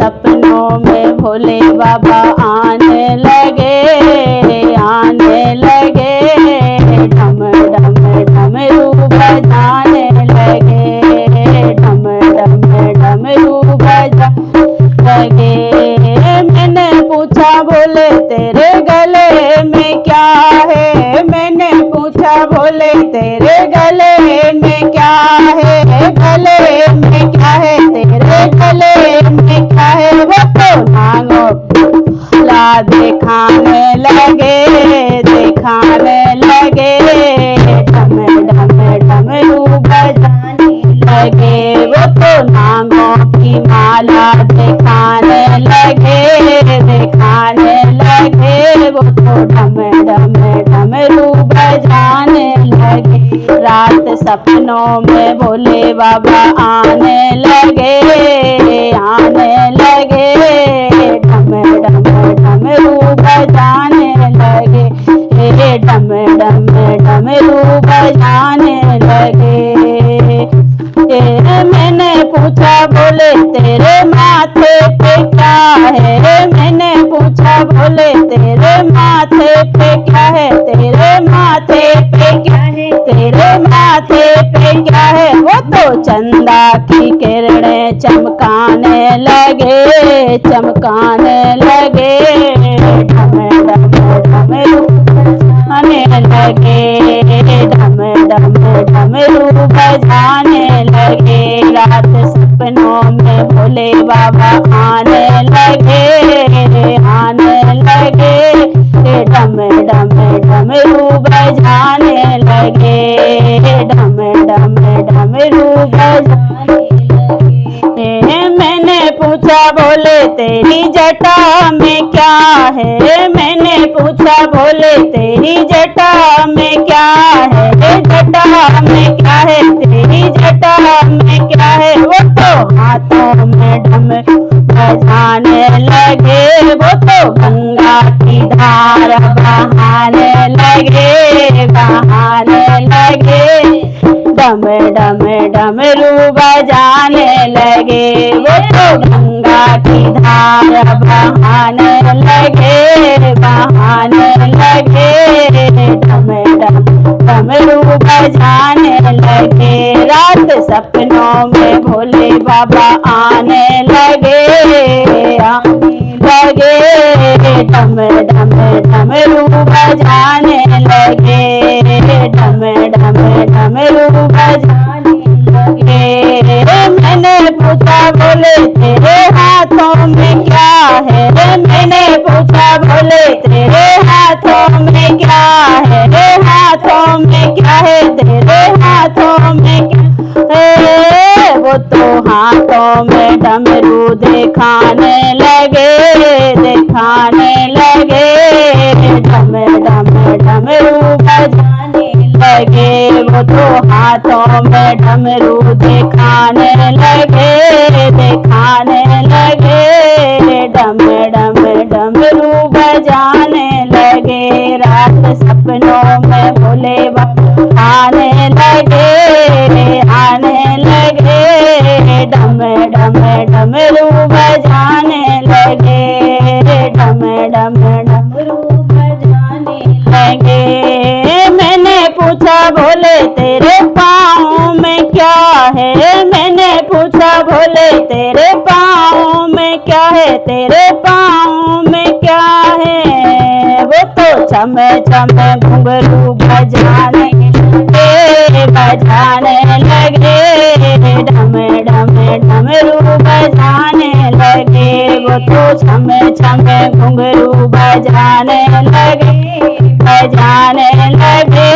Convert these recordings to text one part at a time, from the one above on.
सपनों में भोले बाबा आने लगे, आने लगे। ढम ढम डमरू बजाने लगे, ढम ढम डमरू बजाने लगे। मैंने पूछा भोले तेरे गले में क्या है, मैंने पूछा भोले तेरे गले में क्या है, गले में क्या है, तेरे गले में क्या है। वो तो नागो ला दिखाने लगे, दिखाने लगे। ढम ढम डमरू बजाने लगे, वो तो नागों की माला दिखाने लगे, दिखाने लगे। वो तो ढम ढम डमरू बजाने लगे। रात सपनों में भोले बाबा आने लगे, आने लगे। ढम ढम डमरू बजाने लगे, ढम ढम डमरू बजाने लगे। मैंने पूछा भोले तेरे माथे पे क्या है, मैंने पूछा भोले तेरे माथे पे क्या है, तेरे माथे पे क्या है, तेरे माथे पे क्या है। वो तो चंदा की किरणें चमकाने लगे, चमकाने लगे। ढम ढम डमरू बजाने लगे, ढम ढम डमरू बजाने लगे। रात सपनों में भोले बाबा आने लगे, आने लगे। ढम ढम डमरू बजाने लगे, ढम ढम डमरू बजाने लगे। मैंने पूछा भोले तेरी जटा में क्या है, मैंने पूछा भोले तेरी जटा में क्या है, जटा में क्या है, तेरी जटा में क्या है। वो तो हाथों में ढम बजाने लगे, वो तो गंगा की धार बहाने लगे, बहाने लगे। डम डम डमरू बजाने लगे, वो तो गंगा की धार बहाने लगे, बहाने लगे। डम डम डमरू बजाने लगे। रात सपनों में भोले बाबा आने लगे, आने लगे। डम डम डमरू बजाने लगे, डम डम डमरू बजाने लगे। मैंने पूछा भोले तेरे हाथों में क्या है, मैंने पूछा भोले तेरे हाथों में क्या है, हाथों में क्या है, तेरे हाथों में क्या है। वो तो हाथों में डमरू दिखाने लगे, दिखाने लगे। डम डम डमरू बजाने लगे, वो तो हाथों में डमरू दिखाने लगे, दिखाने लगे। डम डम डमरू बजाने लगे। रात सपनों में भोले बाबा आने लगे, आने लगे। डम डम डमरू बजाने लगे, डम डम डमरू बजाने लगे। मैंने पूछा भोले तेरे पाँव में क्या है, मैंने पूछा भोले तेरे पाँव में क्या है, तेरे पाँव में क्या है। वो तो छम छम घुंघरू बजाने लगे, बजाने लगे। डम डम डमरू बजाने लगे, वो तो छम छम घुंघरू बजाने लगे, बजाने लगे।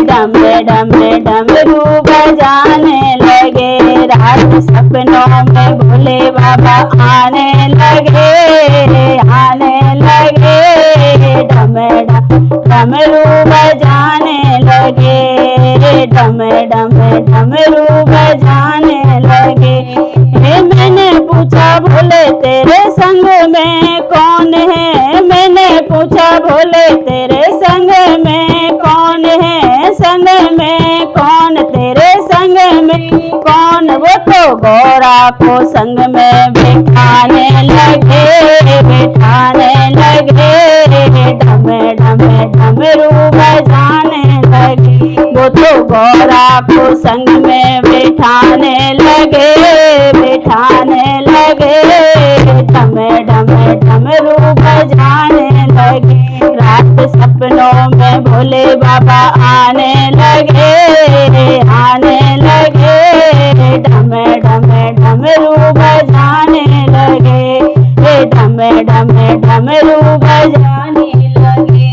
डम डम डमरू बजाने लगे। रात सपनों में भोले बाबा आने लगे, आने लगे। डम डम डमरू बजाने लगे, डम डम डमरू बजाने लगे। मैंने पूछा भोले तेरे संग में कौन है, मैंने पूछा भोले तेरे संग में कौन है, संग में कौन, तेरे संग में कौन। वो तो गौरा को संग में बिठाने बाबा को संग में बिठाने लगे, बिठाने लगे। ढम ढम डमरू बजाने लगे। रात सपनों में भोले बाबा आने लगे, आने लगे। ढम ढम डमरू बजाने लगे, ढम ढम डमरू बजाने लगे।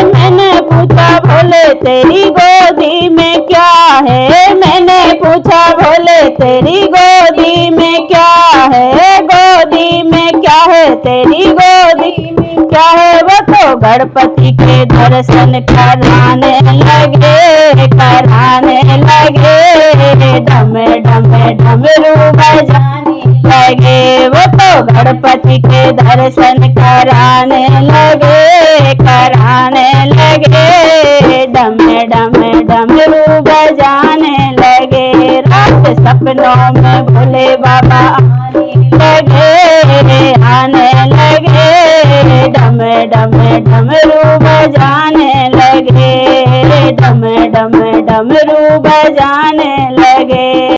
मैंने पूछा भोले तेरी गोदी में क्या है, मैंने पूछा भोले तेरी गोदी में क्या है, गोदी में क्या है, तेरी गोदी में क्या है। वो तो गणपति के दर्शन कराने लगे, कराने लगे। ढम ढम डमरू बजाने लगे। वो तो गणपति के दर्शन कराने लगे, कराने लगे। डम डम डमरू बजाने लगे। रात सपनों में भोले बाबा आने लगे, आने लगे। डम डम डमरू बजाने लगे, डम डम डमरू बजाने लगे।